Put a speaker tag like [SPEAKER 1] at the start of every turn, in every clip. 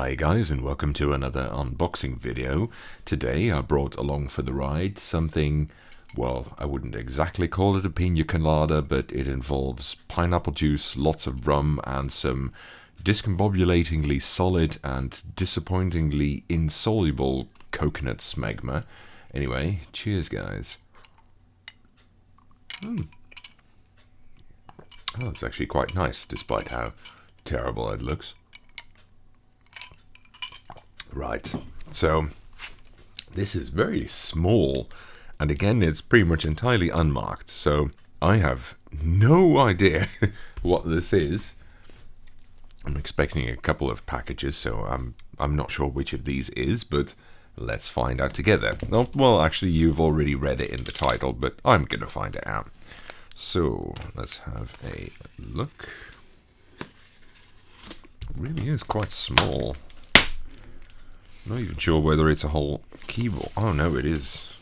[SPEAKER 1] Hi guys, and welcome to another unboxing video. Today I brought along for the ride something, well, I wouldn't exactly call it a pina colada, but it involves pineapple juice, lots of rum, and some discombobulatingly solid and disappointingly insoluble coconut smegma. Anyway, cheers guys. Oh, it's actually quite nice, despite how terrible it looks. Right, so this is very small, and again it's pretty much entirely unmarked, so I have no idea what this is. I'm expecting a couple of packages, so I'm not sure which of these is, but let's find out together. Oh, well, actually you've already read it in the title, but I'm gonna find it out. So let's have a look. It really is quite small. Not even sure whether it's a whole keyboard. Oh no, it is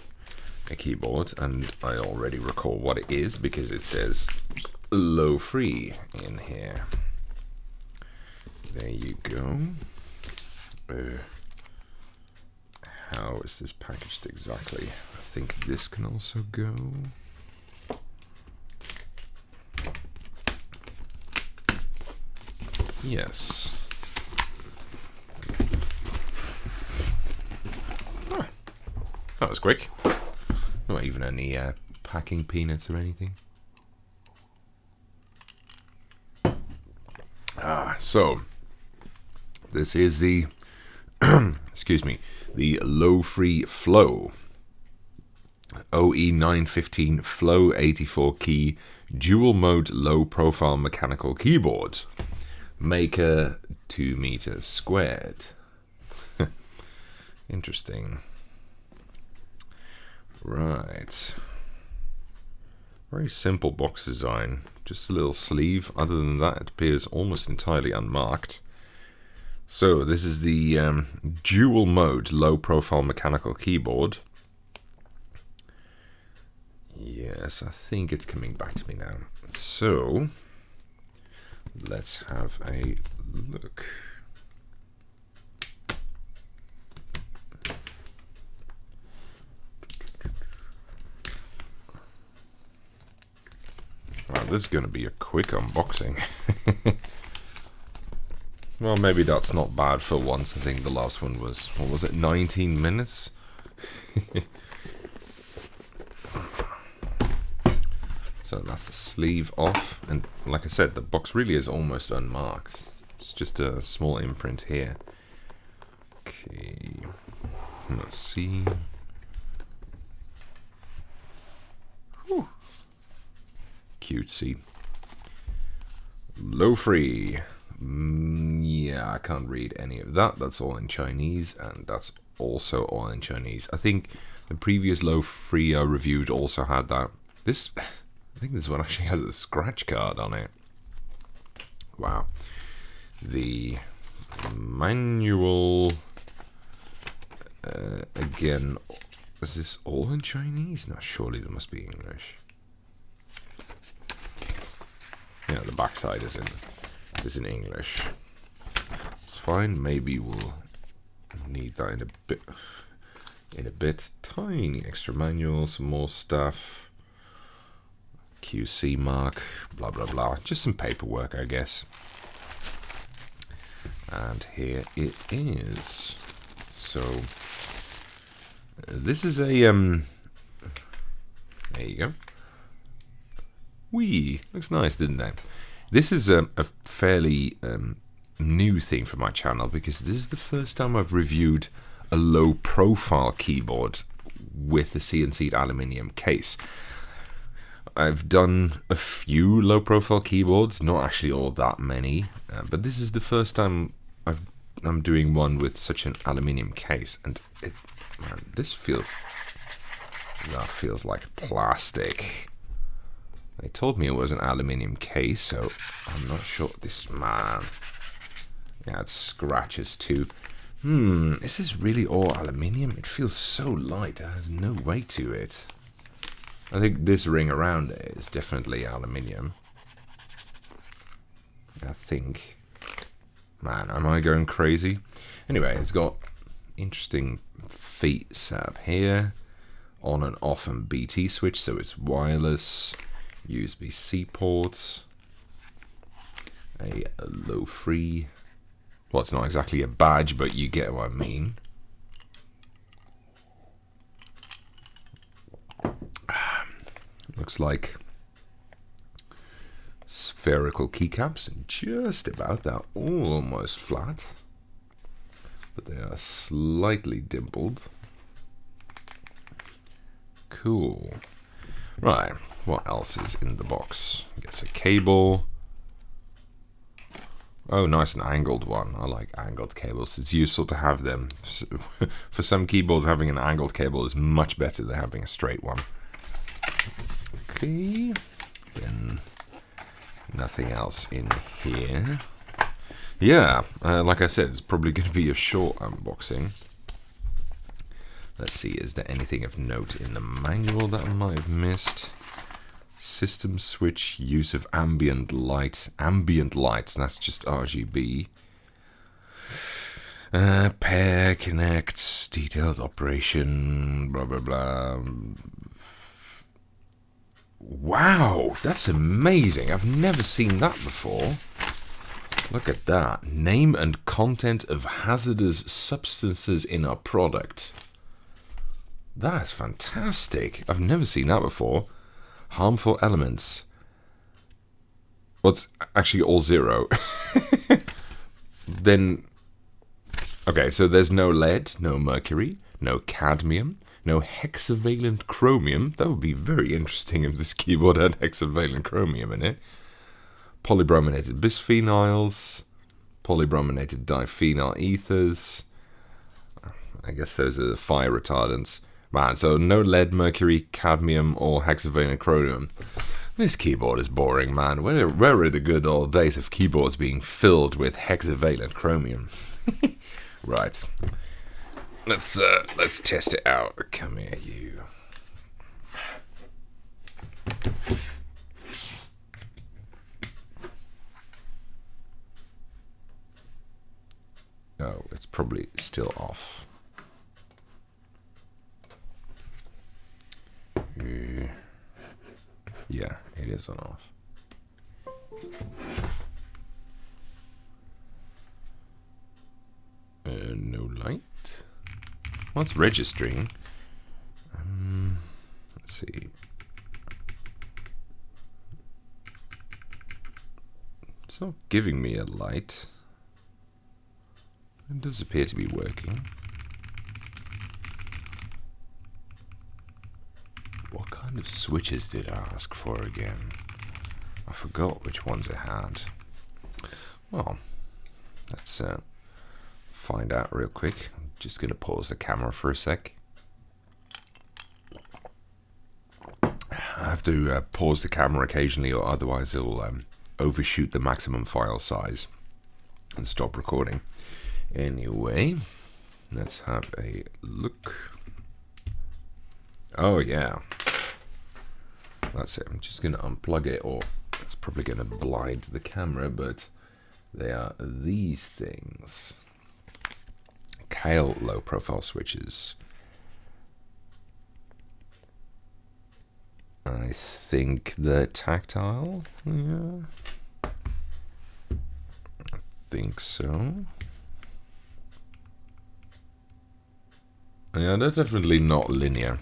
[SPEAKER 1] a keyboard, and I already recall what it is because it says Lofree in here. There you go. How is this packaged exactly? I think this can also go. Yes. That was quick. Not even any packing peanuts or anything. So this is the excuse me, the Lofree Flow OE915 Flow 84 key dual mode low profile mechanical keyboard. Maker 2 meters squared. Interesting. Right. Very simple box design. Just a little sleeve. Other than that, it appears almost entirely unmarked. So this is the dual mode low profile mechanical keyboard. Yes, I think it's coming back to me now. So let's have a look. Wow, this is going to be a quick unboxing. Well, maybe that's not bad for once. I think the last one was, what was it, 19 minutes? So that's the sleeve off, and like I said, the box really is almost unmarked. It's just a small imprint here. Okay, let's see. Whew. Cutesy. Lofree. Yeah, I can't read any of that. That's all in Chinese, and that's also all in Chinese. I think the previous Lofree I reviewed also had that. I think this one actually has a scratch card on it. Wow. The manual. Again, is this all in Chinese? No, surely there must be English. Yeah, the backside is in English. It's fine. Maybe we'll need that in a bit. Tiny extra manual, some more stuff. QC mark, blah blah blah. Just some paperwork, I guess. And here it is. So this is a there you go. Whee! Looks nice, didn't they? This is a fairly new thing for my channel because this is the first time I've reviewed a low-profile keyboard with a CNC'd aluminium case. I've done a few low-profile keyboards, not actually all that many, but this is the first time I'm doing one with such an aluminium case, and man, that feels like plastic. They told me it was an aluminium case, so I'm not sure. This, man. Yeah, it scratches too. Is this really all aluminium? It feels so light, it has no weight to it. I think this ring around it is definitely aluminium. I think. Man, am I going crazy? Anyway, it's got interesting feet setup here. On and off and BT switch, so it's wireless. USB-C ports. A Lofree. Well, it's not exactly a badge, but you get what I mean. Looks like spherical keycaps, and just about that, almost flat, but they are slightly dimpled. Cool. Right, what else is in the box? I guess a cable. Oh, nice, an angled one. I like angled cables. It's useful to have them. For some keyboards, having an angled cable is much better than having a straight one. Okay, then nothing else in here. Yeah, like I said, it's probably going to be a short unboxing. Let's see, is there anything of note in the manual that I might have missed? System switch, use of ambient light. Ambient lights, that's just RGB. Pair, connect, detailed operation, blah, blah, blah. Wow, that's amazing. I've never seen that before. Look at that. Name and content of hazardous substances in our product. That's fantastic. I've never seen that before. Harmful elements. Well, it's actually all 0. Then, okay, so there's no lead, no mercury, no cadmium, no hexavalent chromium. That would be very interesting if this keyboard had hexavalent chromium in it. Polybrominated bisphenols, polybrominated diphenyl ethers. I guess those are the fire retardants. Man, so no lead, mercury, cadmium, or hexavalent chromium. This keyboard is boring, man. Where are the good old days of keyboards being filled with hexavalent chromium? Right. Let's test it out. Come here, you. Oh, it's probably still off. Yeah, it is on off. No light. Well, it's registering. Let's see. It's not giving me a light. It does appear to be working. What kind of switches did I ask for again? I forgot which ones I had. Well, let's find out real quick. I'm just going to pause the camera for a sec. I have to pause the camera occasionally, or otherwise it'll overshoot the maximum file size and stop recording. Anyway, let's have a look. Oh yeah, that's it. I'm just going to unplug it, or it's probably going to blind the camera, but they are these things. Kale low profile switches. I think they're tactile. Yeah, I think so. Yeah, they're definitely not linear.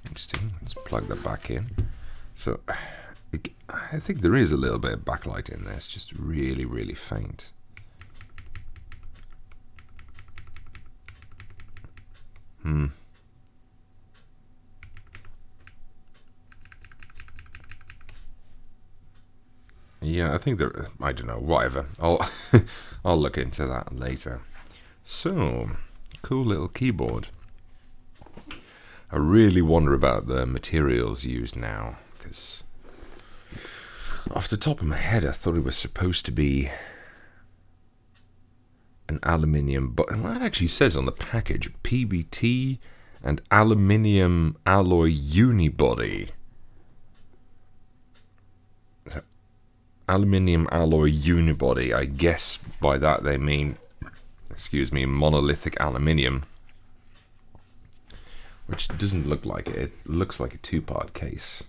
[SPEAKER 1] Interesting. Let's plug that back in. So, I think there is a little bit of backlight in there. It's just really, really faint. Yeah, I think there. I don't know. Whatever. I'll look into that later. So, cool little keyboard. I really wonder about the materials used now, because off the top of my head I thought it was supposed to be an aluminium, but it actually says on the package PBT and aluminium alloy unibody. aluminium alloy unibody. I guess by that they mean, excuse me, monolithic aluminium, which doesn't look like it. It looks like a two-part case.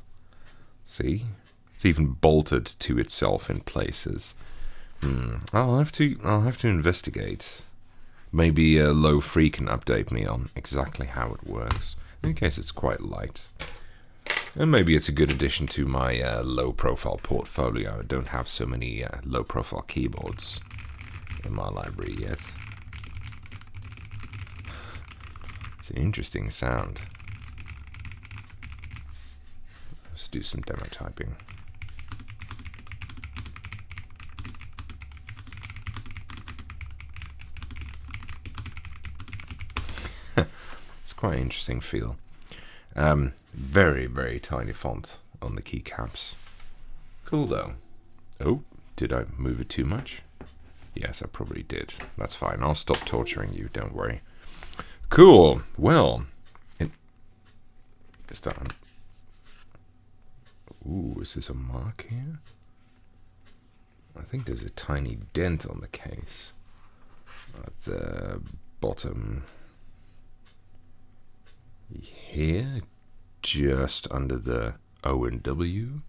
[SPEAKER 1] See, it's even bolted to itself in places. I'll have to investigate. Maybe Lofree can update me on exactly how it works. In case it's quite light. And maybe it's a good addition to my low-profile portfolio. I don't have so many low-profile keyboards in my library yet. It's an interesting sound. Let's do some demo typing. It's quite an interesting feel. Very, very tiny font on the keycaps. Cool though. Oh, did I move it too much? Yes, I probably did. That's fine. I'll stop torturing you, don't worry. Cool. Well, is that on? Ooh, is this a mark here? I think there's a tiny dent on the case at the bottom here, just under the O and W.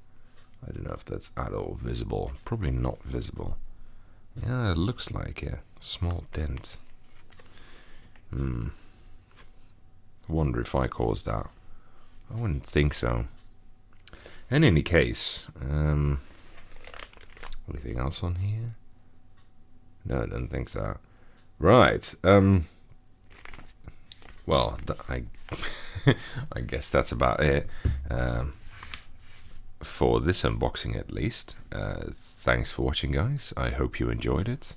[SPEAKER 1] I don't know if that's at all visible. Probably not visible. Yeah, it looks like a small dent. Wonder if I caused that. I wouldn't think so. In any case, anything else on here? No, I don't think so. Right. Well, I guess that's about it for this unboxing, at least. Thanks for watching, guys. I hope you enjoyed it.